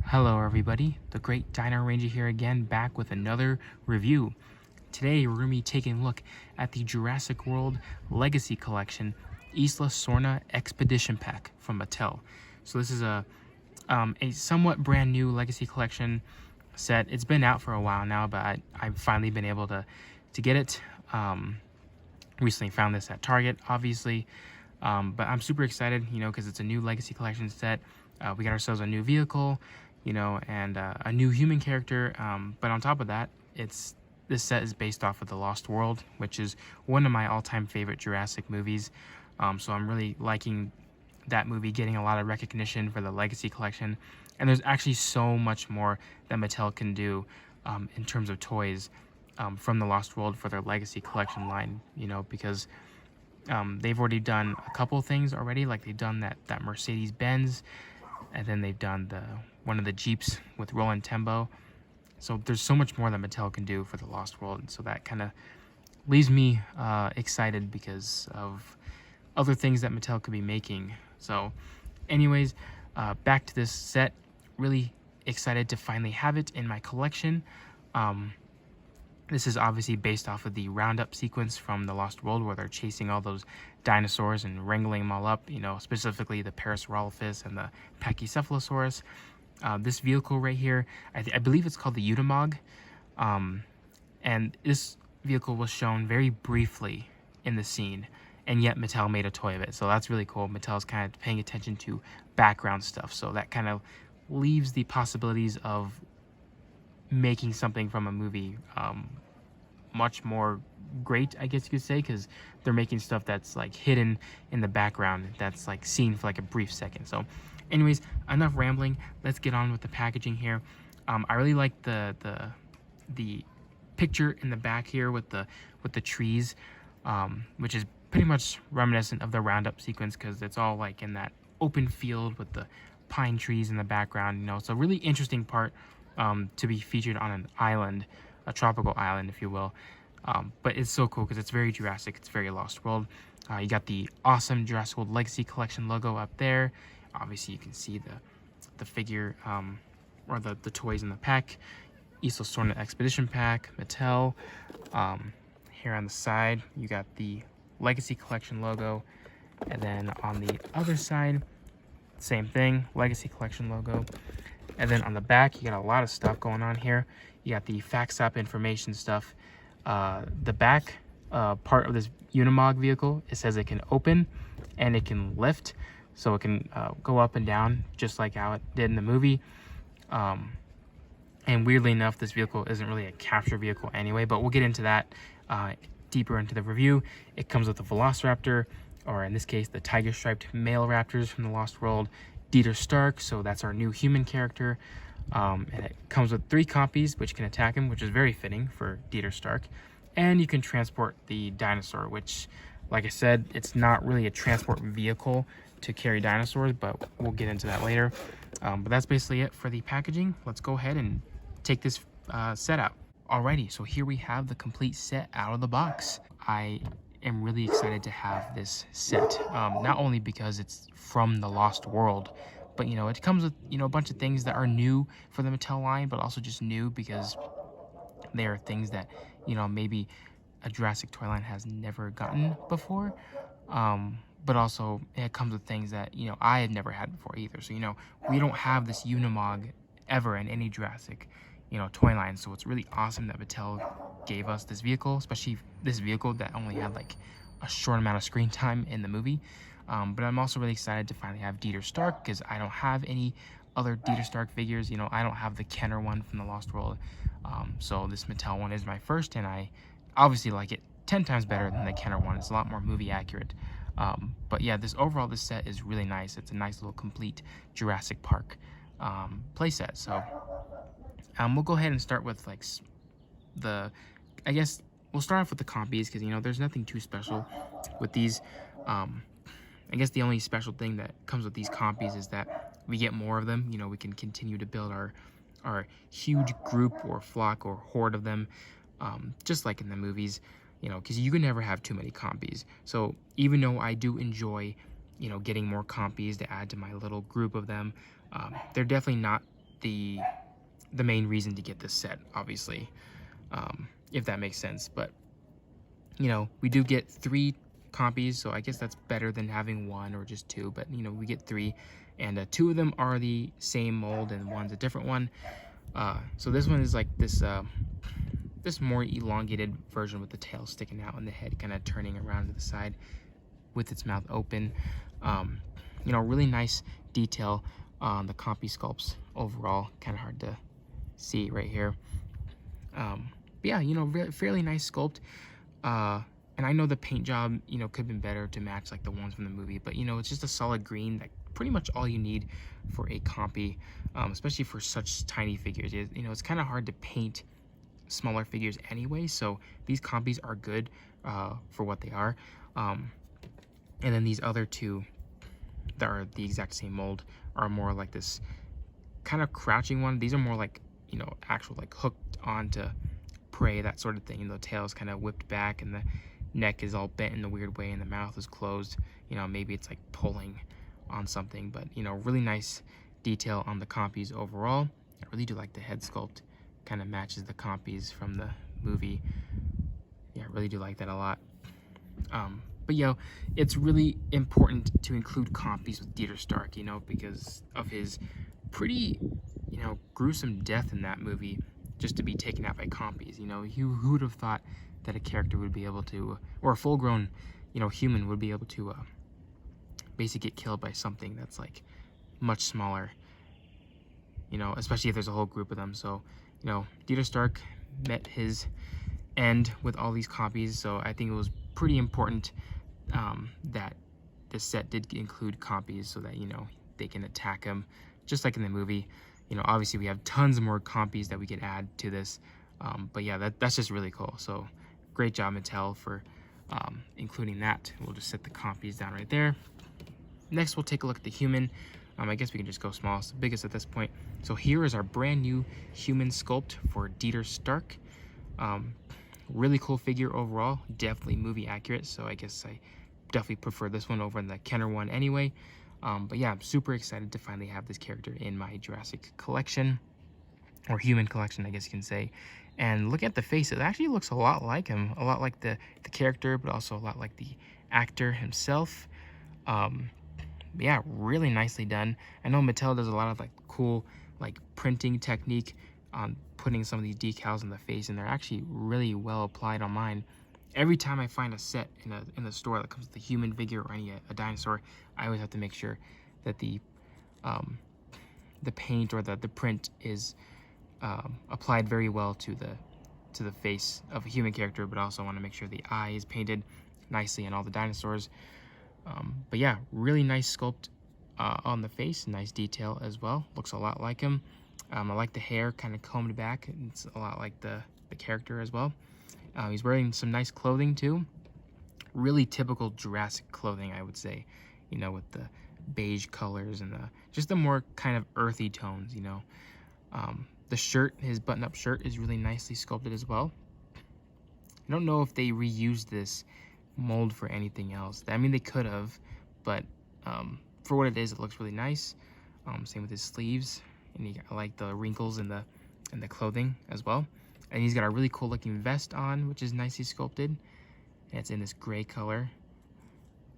Hello everybody, the Great Dino Ranger here again, back with another review. Today we're going to be taking a look at the Jurassic World Legacy Collection Isla Sorna Expedition Pack from Mattel. So this is a somewhat brand new Legacy Collection set. It's been out for a while now, but I've finally been able to get it. Recently found this at Target, obviously, but I'm super excited, because it's a new Legacy Collection set. We got ourselves a new vehicle, and a new human character. But on top of that, this set is based off of The Lost World, which is one of my all-time favorite Jurassic movies. So I'm really liking that movie, getting a lot of recognition for the Legacy Collection. And there's actually so much more that Mattel can do in terms of toys from The Lost World for their Legacy Collection line, because they've already done a couple things already. Like they've done that Mercedes-Benz, and then they've done one of the Jeeps with Roland Tembo. So there's so much more that Mattel can do for The Lost World. And so that kind of leaves me excited because of other things that Mattel could be making. So anyways, back to this set. Really excited to finally have it in my collection. This is obviously based off of the roundup sequence from The Lost World, where they're chasing all those dinosaurs and wrangling them all up, specifically the Parasaurolophus and the Pachycephalosaurus. This vehicle right here, I believe it's called the Unimog, and this vehicle was shown very briefly in the scene, and yet Mattel made a toy of it. So that's really cool. Mattel's kind of paying attention to background stuff, so that kind of leaves the possibilities of making something from a movie much more great, I guess you could say, because they're making stuff that's like hidden in the background, that's like seen for like a brief second. So anyways, enough rambling, let's get on with the packaging here. I really like the picture in the back here with the trees, which is pretty much reminiscent of the roundup sequence, because it's all like in that open field with the pine trees in the background. It's a really interesting part to be featured on an island, a tropical island, if you will. But it's so cool because it's very Jurassic, it's very Lost World. You got the awesome Jurassic World Legacy Collection logo up there. Obviously, you can see the figure or the toys in the pack. Isla Sorna Expedition Pack, Mattel. Here on the side, you got the Legacy Collection logo, and then on the other side, same thing, Legacy Collection logo. And then on the back, you got a lot of stuff going on here. You got the FactStop information stuff. The back part of this Unimog vehicle, it says it can open and it can lift. So it can go up and down just like how it did in the movie. And weirdly enough, this vehicle isn't really a capture vehicle anyway, but we'll get into that deeper into the review. It comes with a Velociraptor, or in this case, the tiger-striped male raptors from The Lost World. Dieter Stark, so that's our new human character. And it comes with 3 Compies, which can attack him, which is very fitting for Dieter Stark. And you can transport the dinosaur, which, like I said, it's not really a transport vehicle to carry dinosaurs, but we'll get into that later. But that's basically it for the packaging. Let's go ahead and take this set out. Alrighty, so here we have the complete set out of the box. I am really excited to have this set, not only because it's from The Lost World, but it comes with a bunch of things that are new for the Mattel line, but also just new because they are things that maybe a Jurassic toy line has never gotten before, but also it comes with things that I had never had before either. So we don't have this Unimog ever in any Jurassic toy line, so it's really awesome that Mattel gave us this vehicle, especially this vehicle that only had like a short amount of screen time in the movie. But I'm also really excited to finally have Dieter Stark, because I don't have any other Dieter Stark figures. I don't have the Kenner one from The Lost World. So this Mattel one is my first, and I obviously like it 10 times better than the Kenner one. It's a lot more movie accurate. But yeah, this set is really nice. It's a nice little complete Jurassic Park playset. So we'll go ahead and start with like I guess we'll start off with the Compies, because there's nothing too special with these. I guess the only special thing that comes with these Compies is that we get more of them. We can continue to build our huge group or flock or horde of them, just like in the movies, because you can never have too many Compies. So even though I do enjoy, getting more Compies to add to my little group of them, they're definitely not the main reason to get this set, obviously, if that makes sense. But you know, we do get 3 Compies, so I guess that's better than having 1 or just 2, but you know, we get 3, and 2 of them are the same mold and one's a different one. So this one is like this this more elongated version with the tail sticking out and the head kind of turning around to the side with its mouth open. You know, really nice detail on the Compie sculpts overall. Kind of hard to see right here. But yeah, you know, fairly nice sculpt. And I know the paint job, you know, could have been better to match like the ones from the movie, but you know, it's just a solid green, like pretty much all you need for a Compie, especially for such tiny figures. You know, it's kind of hard to paint smaller figures anyway, so these Compies are good for what they are. And then these other 2 that are the exact same mold are more like this kind of crouching one. These are more like, you know, actual like hooked onto prey, that sort of thing. You know, the tail is kind of whipped back and the neck is all bent in a weird way and the mouth is closed. You know, maybe it's like pulling on something, but you know, really nice detail on the Compies overall. I really do like the head sculpt, kind of matches the Compies from the movie. Yeah, I really do like that a lot. But you know, it's really important to include Compies with Dieter Stark, you know, because of his pretty, you know, gruesome death in that movie, just to be taken out by Compies. You know, who would have thought that a character would be able to, or a full-grown, you know, human would be able to basically get killed by something that's like much smaller, you know, especially if there's a whole group of them. So, you know, Dieter Stark met his end with all these Compies, so I think it was pretty important that this set did include Compies so that, you know, they can attack him just like in the movie. You know, obviously we have tons more Compies that we could add to this, but yeah, that's just really cool. So great job, Mattel, for including that. We'll just set the Compies down right there. Next, we'll take a look at the human. I guess we can just go small. It's the biggest at this point. So here is our brand new human sculpt for Dieter Stark. Really cool figure overall, definitely movie accurate, so I guess I definitely prefer this one over the Kenner one anyway. But yeah, I'm super excited to finally have this character in my Jurassic collection, or human collection, I guess you can say. And look at the face, it actually looks a lot like him, a lot like the character, but also a lot like the actor himself. Yeah, really nicely done. I know Mattel does a lot of like cool like printing technique on putting some of these decals on the face, and they're actually really well applied on mine. Every time I find a set in the store that comes with a human figure or a dinosaur, I always have to make sure that the paint or the print is applied very well to the face of a human character, but also want to make sure the eye is painted nicely on all the dinosaurs. But yeah, really nice sculpt on the face, nice detail as well. Looks a lot like him. I like the hair kind of combed back. It's a lot like the character as well. He's wearing some nice clothing too. Really typical Jurassic clothing, I would say. You know, with the beige colors and just the more kind of earthy tones, you know. The shirt, his button-up shirt, is really nicely sculpted as well. I don't know if they reused this mold for anything else. I mean, they could have, but for what it is, it looks really nice. Same with his sleeves, and I like the wrinkles in the clothing as well. And he's got a really cool looking vest on, which is nicely sculpted. And it's in this gray color.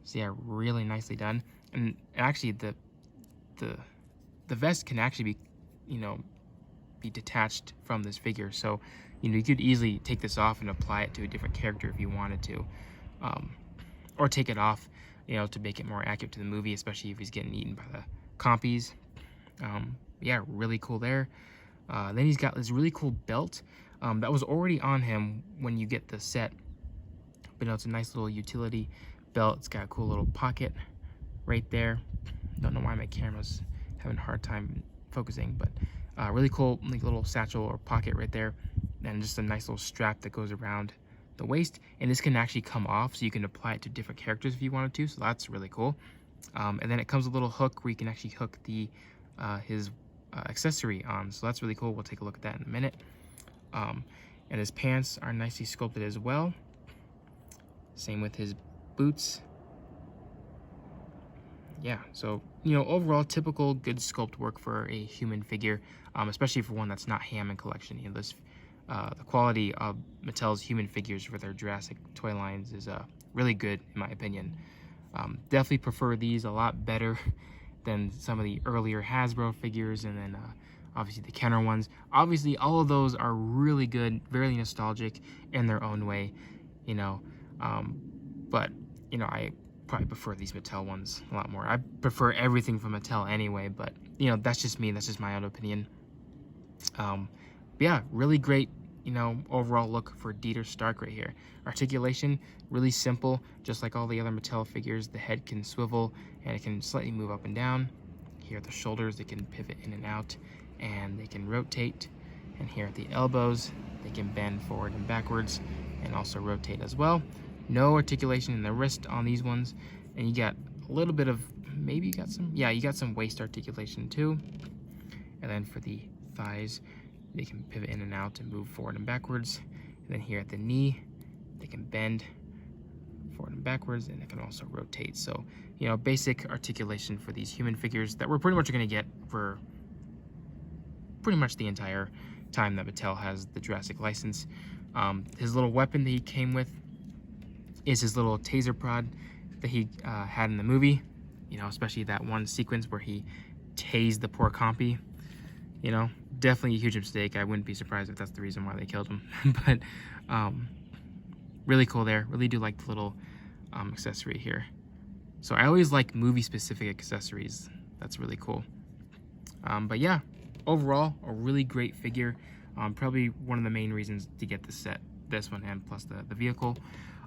So yeah, really nicely done. And actually, the vest can actually be, you know, be detached from this figure. So, you know, you could easily take this off and apply it to a different character if you wanted to, or take it off, you know, to make it more accurate to the movie, especially if he's getting eaten by the Compies. Yeah, really cool there. Then he's got this really cool belt that was already on him when you get the set, but you know, it's a nice little utility belt. It's got a cool little pocket right there. Don't know why my camera's having a hard time focusing, but really cool, like little satchel or pocket right there, and just a nice little strap that goes around the waist. And this can actually come off, so you can apply it to different characters if you wanted to. So that's really cool. And then it comes with a little hook where you can actually hook his accessory on. So that's really cool. We'll take a look at that in a minute. And his pants are nicely sculpted as well. Same with his boots. yeah, so, you know, overall, typical good sculpt work for a human figure, especially for one that's not Hammond collection. You know, the quality of Mattel's human figures for their Jurassic toy lines is really good, in my opinion. Definitely prefer these a lot better than some of the earlier Hasbro figures, and then obviously the Kenner ones. Obviously, all of those are really good, very nostalgic in their own way, you know. But, you know, I probably prefer these Mattel ones a lot more. I prefer everything from Mattel anyway, but, you know, that's just me. That's just my own opinion. But yeah, really great, you know, overall look for Dieter Stark right here. Articulation, really simple, just like all the other Mattel figures. The head can swivel and it can slightly move up and down. Here at the shoulders, they can pivot in and out, and they can rotate. And here at the elbows, they can bend forward and backwards and also rotate as well. No articulation in the wrist on these ones, and you got a little bit of, maybe you got some, yeah, you got some waist articulation too. And then for the thighs, they can pivot in and out and move forward and backwards. And then here at the knee, they can bend forward and backwards, and they can also rotate. So, you know, basic articulation for these human figures that we're pretty much going to get for pretty much the entire time that Mattel has the Jurassic license. His little weapon that he came with is his little taser prod that he had in the movie. You know, especially that one sequence where he tased the poor Compy. You know, definitely a huge mistake. I wouldn't be surprised if that's the reason why they killed him. But really cool there. Really do like the little accessory here. So I always like movie-specific accessories. That's really cool. But yeah, overall, a really great figure. Probably one of the main reasons to get this set, this one, and plus the vehicle.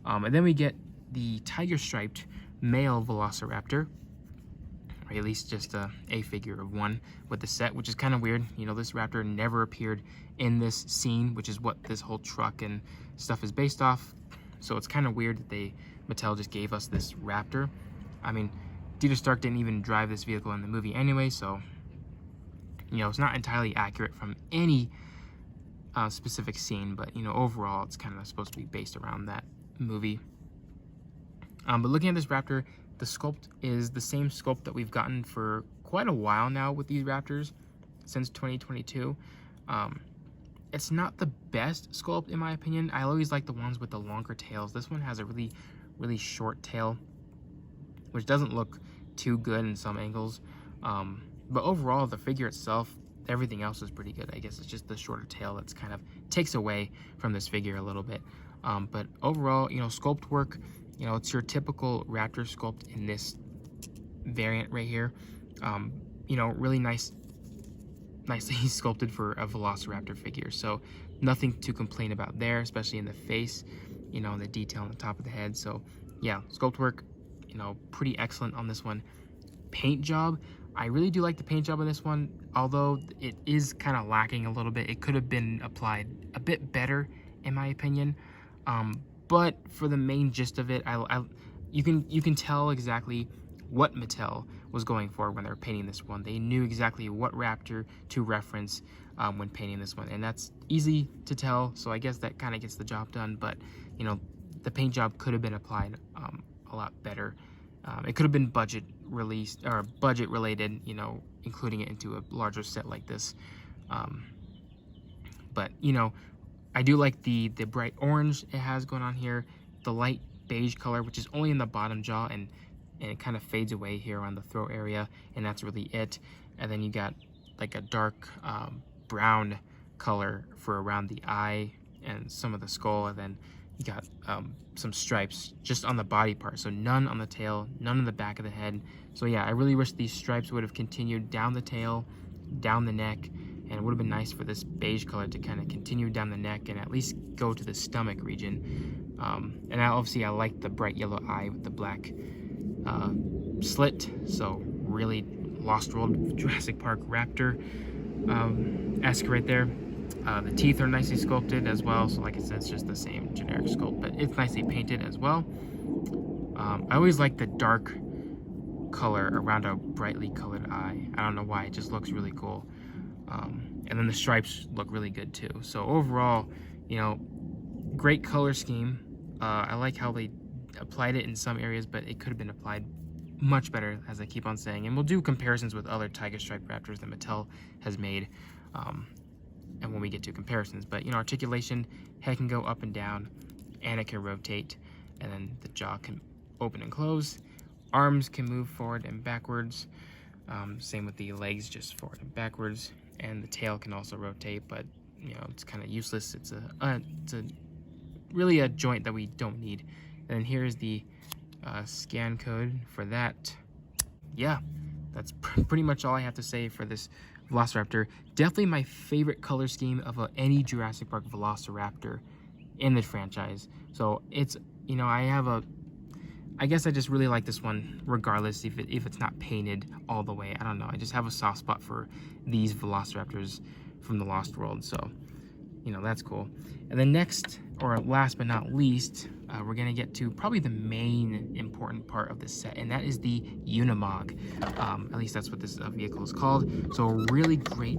And then we get the tiger-striped male Velociraptor, or at least just a figure of one with the set, which is kind of weird. You know, this raptor never appeared in this scene, which is what this whole truck and stuff is based off. So it's kind of weird that Mattel just gave us this raptor. I mean, Dieter Stark didn't even drive this vehicle in the movie anyway, so, you know, it's not entirely accurate from any specific scene, but, you know, overall, it's kind of supposed to be based around that movie. But looking at this raptor, the sculpt is the same sculpt that we've gotten for quite a while now with these raptors, since 2022. It's not the best sculpt in my opinion. I always like the ones with the longer tails. This one has a really, really short tail, which doesn't look too good in some angles. But overall, the figure itself, everything else is pretty good. I guess it's just the shorter tail that's kind of takes away from this figure a little bit. But overall, you know, sculpt work, you know, it's your typical raptor sculpt in this variant right here. You know, really nicely sculpted for a Velociraptor figure. So nothing to complain about there, especially in the face, you know, the detail on the top of the head. So yeah, sculpt work, you know, pretty excellent on this one. Paint job, I really do like the paint job on this one, although it is kind of lacking a little bit. It could have been applied a bit better, in my opinion. But for the main gist of it, you can tell exactly what Mattel was going for when they were painting this one. They knew exactly what raptor to reference when painting this one, and that's easy to tell. So I guess that kind of gets the job done. But you know, the paint job could have been applied a lot better. It could have been budget released or budget related, you know, including it into a larger set like this. But you know, I do like the bright orange it has going on here, the light beige color, which is only in the bottom jaw, and it kind of fades away here on the throat area, and that's really it. And then you got like a dark brown color for around the eye and some of the skull, and then you got some stripes just on the body part, so none on the tail, none on the back of the head. So yeah, I really wish these stripes would have continued down the tail, down the neck, and it would have been nice for this beige color to kind of continue down the neck and at least go to the stomach region. And obviously I like the bright yellow eye with the black slit, so really Lost World Jurassic Park Raptor esque right there. The teeth are nicely sculpted as well, so like I said, it's just the same generic sculpt, but it's nicely painted as well. I always like the dark color around a brightly colored eye. I don't know why, it just looks really cool. And then the stripes look really good too. So overall, you know, great color scheme. I like how they applied it in some areas, but it could have been applied much better, as I keep on saying. And we'll do comparisons with other Tiger Stripe Raptors that Mattel has made, and when we get to comparisons. But, you know, articulation, head can go up and down, and it can rotate, and then the jaw can open and close. Arms can move forward and backwards. Same with the legs, just forward and backwards. And the tail can also rotate, but, you know, it's kind of useless. It's really a joint that we don't need. And then here's the scan code for that. Yeah, that's pretty much all I have to say for this Velociraptor. Definitely my favorite color scheme of any Jurassic Park Velociraptor in the franchise. So it's, you know, I guess I just really like this one regardless if it's not painted all the way. I don't know, I just have a soft spot for these Velociraptors from the Lost World, so, you know, that's cool. And then next, or last but not least, we're gonna get to probably the main important part of this set, and that is the Unimog. At least that's what this vehicle is called. So a really great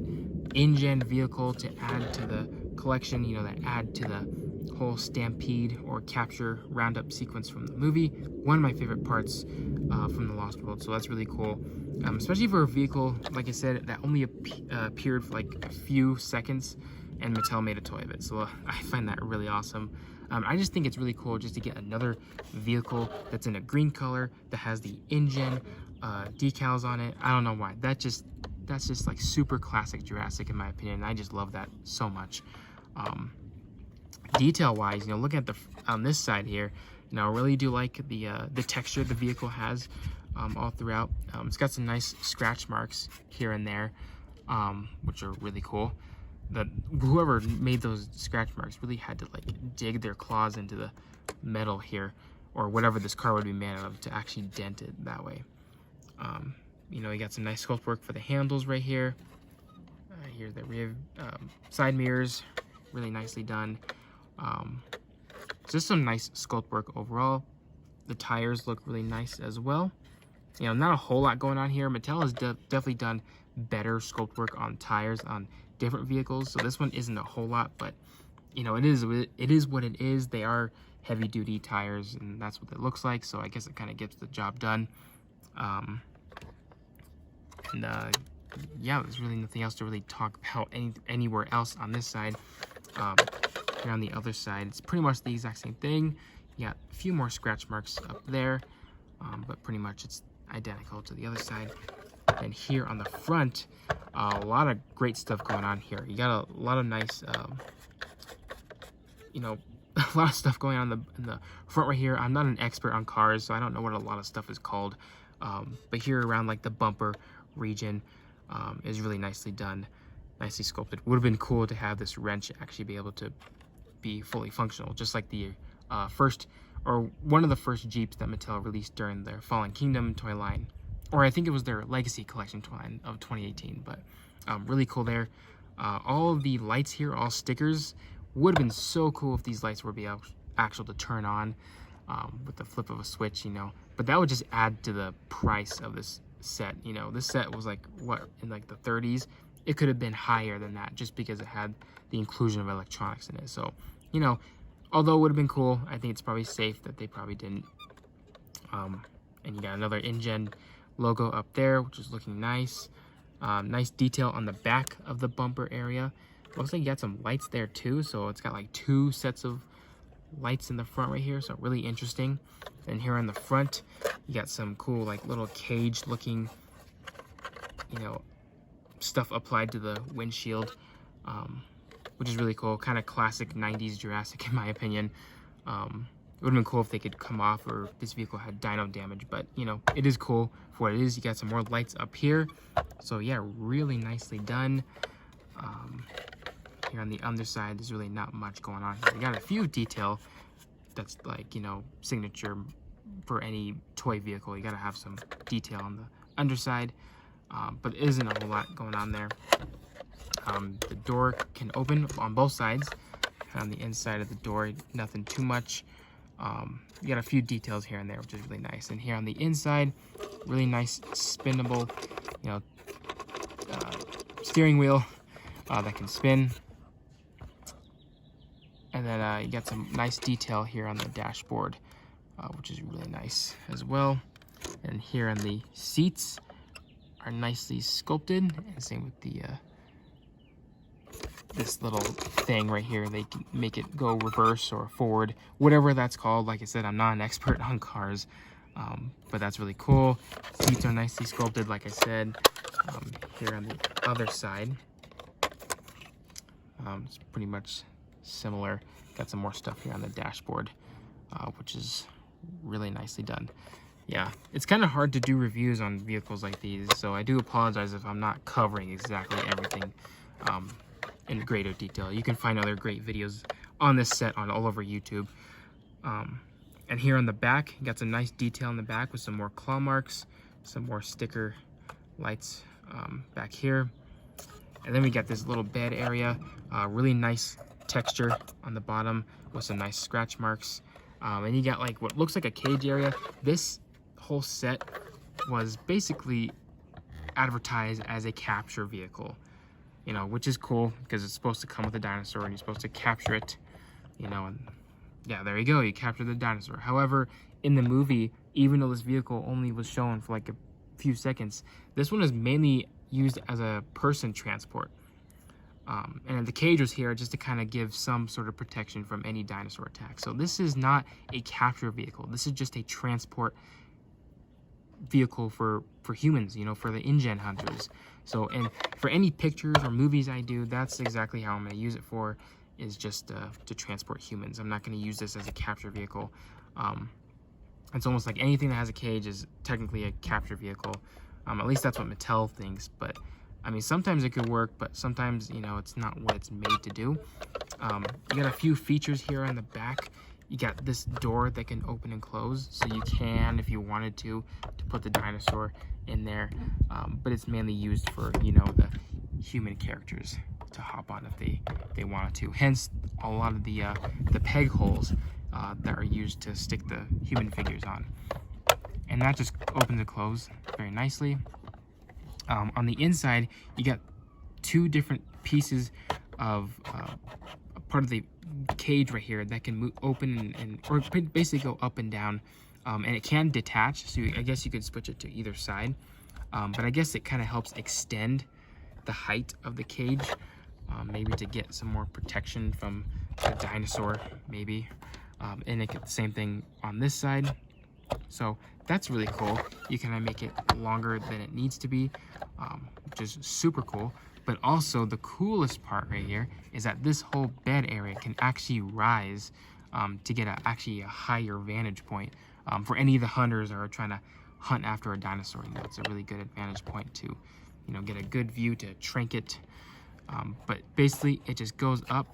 InGen vehicle to add to the collection, you know, that add to the whole stampede or capture roundup sequence from the movie. One of my favorite parts from the Lost World, so that's really cool. Especially for a vehicle, like I said, that only appeared for like a few seconds, and Mattel made a toy of it, so I find that really awesome. I just think it's really cool just to get another vehicle that's in a green color that has the InGen decals on it. I don't know why. That's just like super classic Jurassic in my opinion. I just love that so much. Detail wise, you know, looking at on this side here, you know, I really do like the texture the vehicle has all throughout. It's got some nice scratch marks here and there, which are really cool. That whoever made those scratch marks really had to like dig their claws into the metal here, or whatever this car would be made out of, to actually dent it that way. You know, you got some nice sculpt work for the handles right here. Here's the rear side mirrors, really nicely done. Just some nice sculpt work overall. The tires look really nice as well. You know, not a whole lot going on here. Mattel has definitely done better sculpt work on tires on different vehicles, so this one isn't a whole lot, but you know, it is what it is. They are heavy duty tires, and that's what it looks like, so I guess it kind of gets the job done. Yeah, there's really nothing else to really talk about anywhere else on this side. Here on the other side, it's pretty much the exact same thing. You got a few more scratch marks up there, but pretty much it's identical to the other side. And here on the front, a lot of great stuff going on here. You got a lot of nice, you know, a lot of stuff going on in the front right here. I'm not an expert on cars, so I don't know what a lot of stuff is called. But here around like the bumper region is really nicely done, nicely sculpted. Would have been cool to have this wrench actually be able to be fully functional, just like the one of the first Jeeps that Mattel released during their Fallen Kingdom toy line. Or I think it was their Legacy Collection toy line of 2018, but really cool there. All of the lights here, all stickers. Would have been so cool if these lights were actual to turn on with the flip of a switch, you know. But that would just add to the price of this set, you know. This set was like, what, in like the 30s? It could have been higher than that just because it had the inclusion of electronics in it. So, you know, although it would have been cool, I think it's probably safe that they probably didn't. And you got another InGen logo up there, which is looking nice. Nice detail on the back of the bumper area. Looks like you got some lights there too, so it's got like 2 sets of lights in the front right here, so really interesting. And here on the front, you got some cool like little cage looking, you know, stuff applied to the windshield, which is really cool. Kind of classic 90s Jurassic in my opinion. It would have been cool if they could come off, or if this vehicle had dyno damage, but you know, it is cool for what it is. You got some more lights up here, so yeah, really nicely done. Here on the underside, there's really not much going on here. You got a few detail that's like, you know, signature for any toy vehicle. You gotta have some detail on the underside, but there isn't a whole lot going on there. The door can open on both sides. On the inside of the door, nothing too much. You got a few details here and there, which is really nice. And here on the inside, really nice spinnable, you know, steering wheel that can spin. And then you got some nice detail here on the dashboard, which is really nice as well. And here on the seats are nicely sculpted, and same with the this little thing right here. They can make it go reverse or forward, whatever that's called. Like I said, I'm not an expert on cars, but that's really cool. Seats are nicely sculpted, like I said. Here on the other side, it's pretty much similar. Got some more stuff here on the dashboard, which is really nicely done. Yeah, it's kind of hard to do reviews on vehicles like these, so I do apologize if I'm not covering exactly everything in greater detail. You can find other great videos on this set all over YouTube. And here on the back, you got some nice detail in the back with some more claw marks, some more sticker lights back here. And then we got this little bed area, really nice texture on the bottom with some nice scratch marks. And you got like what looks like a cage area. This whole set was basically advertised as a capture vehicle, you know, which is cool because it's supposed to come with a dinosaur and you're supposed to capture it, you know, and yeah, there you go, you capture the dinosaur. However, in the movie, even though this vehicle only was shown for like a few seconds, this one is mainly used as a person transport. And the cage was here just to kind of give some sort of protection from any dinosaur attack. So this is not a capture vehicle. This is just a transport vehicle for humans, you know, for the InGen hunters. So, and for any pictures or movies I do, that's exactly how I'm going to use it for, is just to transport humans. I'm not going to use this as a capture vehicle. It's almost like anything that has a cage is technically a capture vehicle. At least that's what Mattel thinks, but I mean, sometimes it could work, but sometimes, you know, it's not what it's made to do. You got a few features here on the back. You got this door that can open and close, so you can, if you wanted to put the dinosaur in there. But it's mainly used for, you know, the human characters to hop on if they wanted to. Hence, a lot of the peg holes that are used to stick the human figures on. And that just opens and closes very nicely. On the inside, you got two different pieces of part of the cage right here that can move open and or basically go up and down, and it can detach, so I guess you could switch it to either side, but I guess it kind of helps extend the height of the cage, maybe to get some more protection from the dinosaur, maybe. And it gets the same thing on this side, so that's really cool. You can make it longer than it needs to be, which is super cool. But also the coolest part right here is that this whole bed area can actually rise to get actually a higher vantage point for any of the hunters that are trying to hunt after a dinosaur. You know, it's a really good vantage point to, you know, get a good view to trank it. But basically it just goes up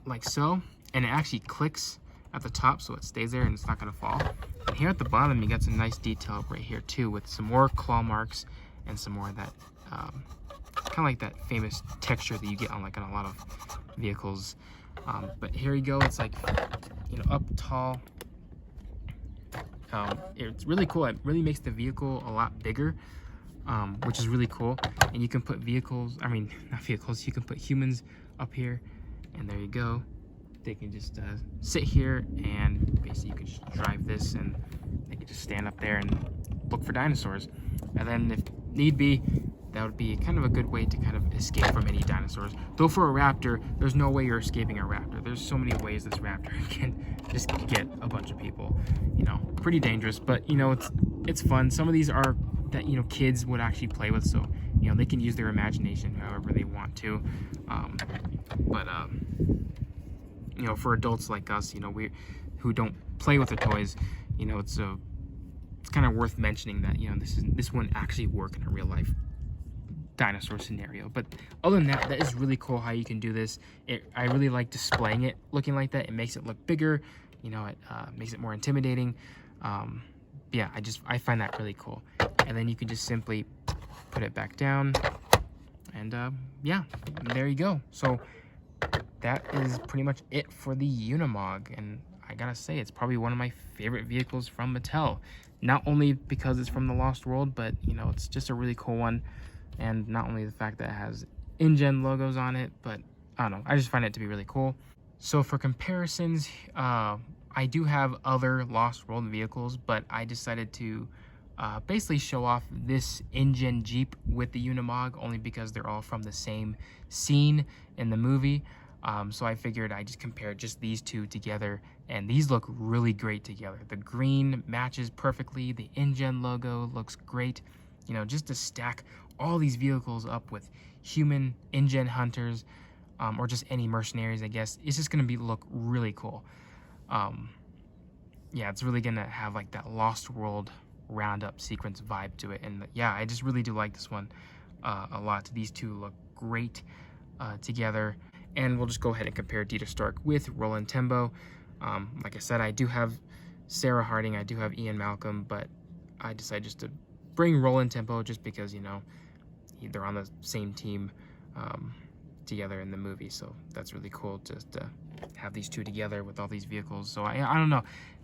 like so, and it actually clicks at the top so it stays there and it's not going to fall. And here at the bottom you got some nice detail right here too, with some more claw marks and some more of that kind of like that famous texture that you get on a lot of vehicles. But here you go, it's like, you know, up tall. It's really cool. It really makes the vehicle a lot bigger, which is really cool. And you can put vehicles, I mean, not vehicles, you can put humans up here, and there you go. They can just sit here, and basically you can just drive this, and they can just stand up there and look for dinosaurs. And then if need be, that would be kind of a good way to kind of escape from any dinosaurs. Though for a raptor, there's no way you're escaping a raptor. There's so many ways this raptor can just get a bunch of people. You know, pretty dangerous, but you know, it's fun. Some of these are that, you know, kids would actually play with, so you know, they can use their imagination however they want to. You know, for adults like us, you know, who don't play with the toys, you know, it's kind of worth mentioning that, you know, this wouldn't actually work in a real life dinosaur scenario. But other than that, that is really cool how you can do this. I really like displaying it looking like that. It makes it look bigger, you know, it makes it more intimidating. Yeah, I find that really cool. And then you can just simply put it back down, and yeah, there you go. So that is pretty much it for the Unimog, and I gotta say, it's probably one of my favorite vehicles from Mattel. Not only because it's from the Lost World, but you know, it's just a really cool one. And not only the fact that it has InGen logos on it, but I don't know, I just find it to be really cool. So for comparisons, I do have other Lost World vehicles, but I decided to basically show off this InGen Jeep with the Unimog, only because they're all from the same scene in the movie. So I figured I just compared just these two together, and these look really great together. The green matches perfectly, the InGen logo looks great. You know, just to stack all these vehicles up with human InGen hunters, or just any mercenaries, I guess, it's just gonna look really cool. Yeah, it's really gonna have like that Lost World roundup sequence vibe to it, and yeah, I just really do like this one a lot. These two look great together, and we'll just go ahead and compare Dieter Stark with Roland Tembo. Like I said, I do have Sarah Harding, I do have Ian Malcolm, but I decided just to bring Roland Tembo just because, you know, they're on the same team together in the movie, so that's really cool just to have these two together with all these vehicles. So I don't know,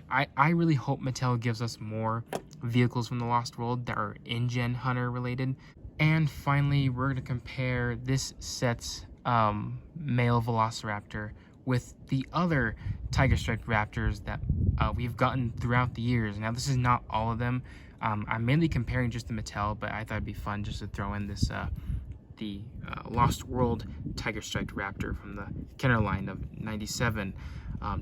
I really hope Mattel gives us more vehicles from the Lost World that are InGen Hunter related. And finally, we're going to compare this set's male Velociraptor with the other tiger striped raptors that we've gotten throughout the years. Now, this is not all of them. I'm mainly comparing just the Mattel, but I thought it'd be fun just to throw in this the Lost World tiger striped raptor from the Kenner line of '97.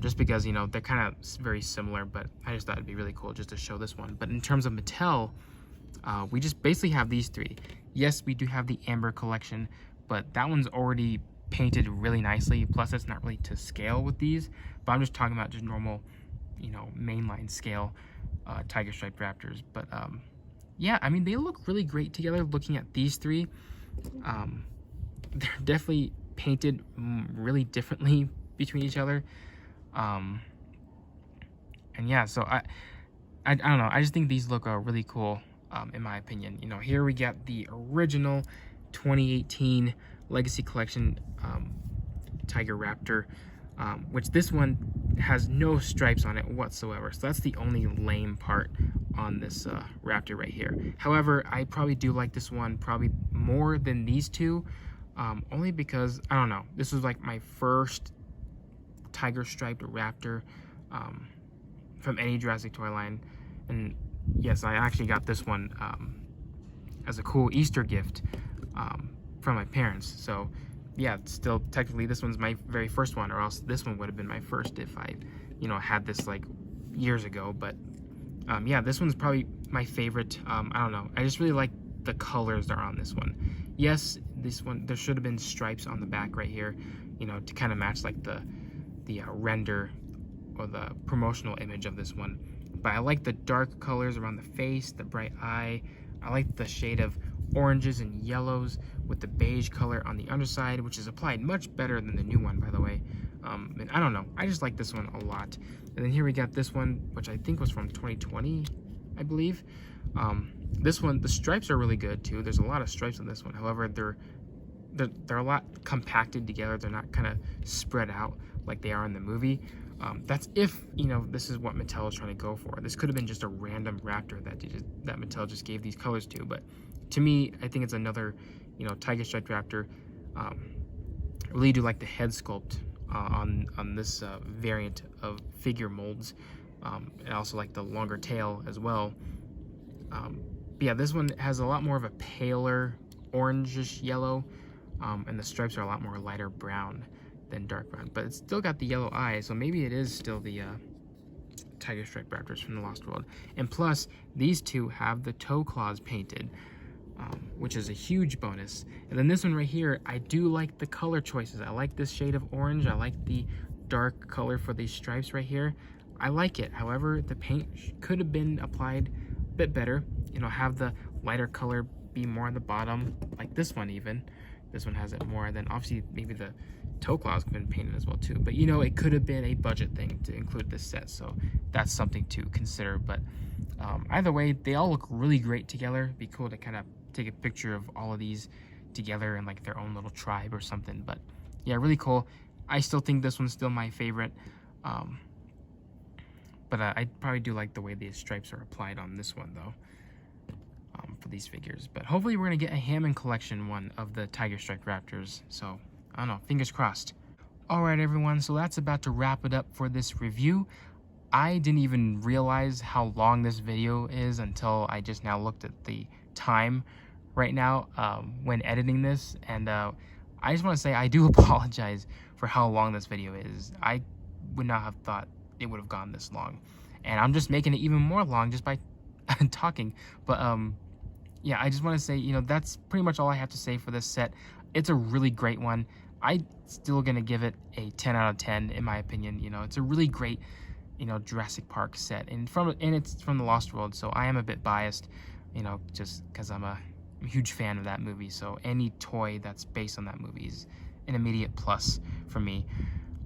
Just because, you know, they're kind of very similar, but I just thought it'd be really cool just to show this one. But in terms of Mattel, we just basically have these three. Yes, we do have the Amber collection, but that one's already painted really nicely. Plus, it's not really to scale with these, but I'm just talking about just normal, you know, mainline scale tiger striped raptors. But yeah, I mean, they look really great together. Looking at these three, they're definitely painted really differently between each other. And yeah, so I don't know, I just think these look really cool, in my opinion. You know, here we got the original 2018 Legacy Collection Tiger Raptor, which this one has no stripes on it whatsoever, so that's the only lame part on this Raptor right here. However, I probably do like this one probably more than these two, only because, I don't know, this was like my first tiger striped Raptor from any Jurassic toy line. And yes, I actually got this one as a cool Easter gift from my parents. So yeah, still technically this one's my very first one, or else this one would have been my first if I, you know, had this like years ago. But yeah, this one's probably my favorite. I don't know, I just really like the colors that are on this one. Yes, this one, there should have been stripes on the back right here, you know, to kind of match like the render or the promotional image of this one. But I like the dark colors around the face, the bright eye. I like the shade of oranges and yellows with the beige color on the underside, which is applied much better than the new one, by the way. And I don't know, I just like this one a lot. And then here we got this one, which I think was from 2020, I believe. This one, the stripes are really good too. There's a lot of stripes on this one. However, they're a lot compacted together. They're not kind of spread out like they are in the movie. That's if, you know, this is what Mattel is trying to go for. This could have been just a random Raptor that Mattel just gave these colors to. But to me, I think it's another, you know, tiger striped Raptor. I really do like the head sculpt on this variant of figure molds, and also like the longer tail as well. But yeah, this one has a lot more of a paler orangish yellow, and the stripes are a lot more lighter brown than dark brown, but it's still got the yellow eye, so maybe it is still the tiger striped Raptors from the Lost World. And plus, these two have the toe claws painted, which is a huge bonus. And then this one right here, I do like the color choices. I like this shade of orange. I like the dark color for these stripes right here. I like it. However, the paint could have been applied a bit better. You know, have the lighter color be more on the bottom, like this one even. This one has it more, and then obviously maybe the toe claws have been painted as well too. But you know, it could have been a budget thing to include this set, so that's something to consider. But either way, they all look really great together. It'd be cool to kind of take a picture of all of these together in like their own little tribe or something. But yeah, really cool. I still think this one's still my favorite. But I probably do like the way the stripes are applied on this one though, for these figures. But hopefully we're gonna get a Hammond collection one of the tiger striped Raptors. So I don't know, fingers crossed. All right, everyone, so that's about to wrap it up for this review. I didn't even realize how long this video is until I just now looked at the time right now when editing this, and I just want to say I do apologize for how long this video is. I would not have thought it would have gone this long, and I'm just making it even more long just by talking. But yeah, I just want to say, you know, that's pretty much all I have to say for this set. It's a really great one. I still gonna give it a 10 out of 10 in my opinion. You know, it's a really great, you know, Jurassic Park set, and it's from the Lost World, so I am a bit biased, you know, just because I'm a huge fan of that movie. So any toy that's based on that movie is an immediate plus for me.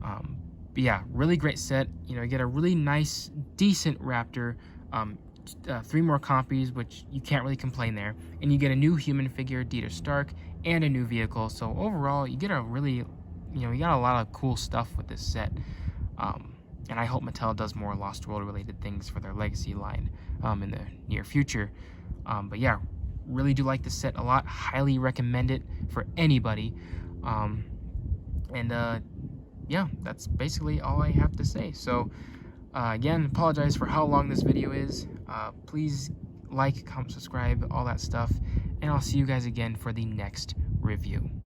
But yeah, really great set. You know, you get a really nice, decent Raptor, 3 more Compies, which you can't really complain there, and you get a new human figure, Dieter Stark, and a new vehicle. So overall, you get a really, you know, you got a lot of cool stuff with this set. And I hope Mattel does more Lost World related things for their Legacy line in the near future. But yeah, really do like this set a lot. Highly recommend it for anybody. Yeah, that's basically all I have to say. So again, apologize for how long this video is. Please like, comment, subscribe, all that stuff. And I'll see you guys again for the next review.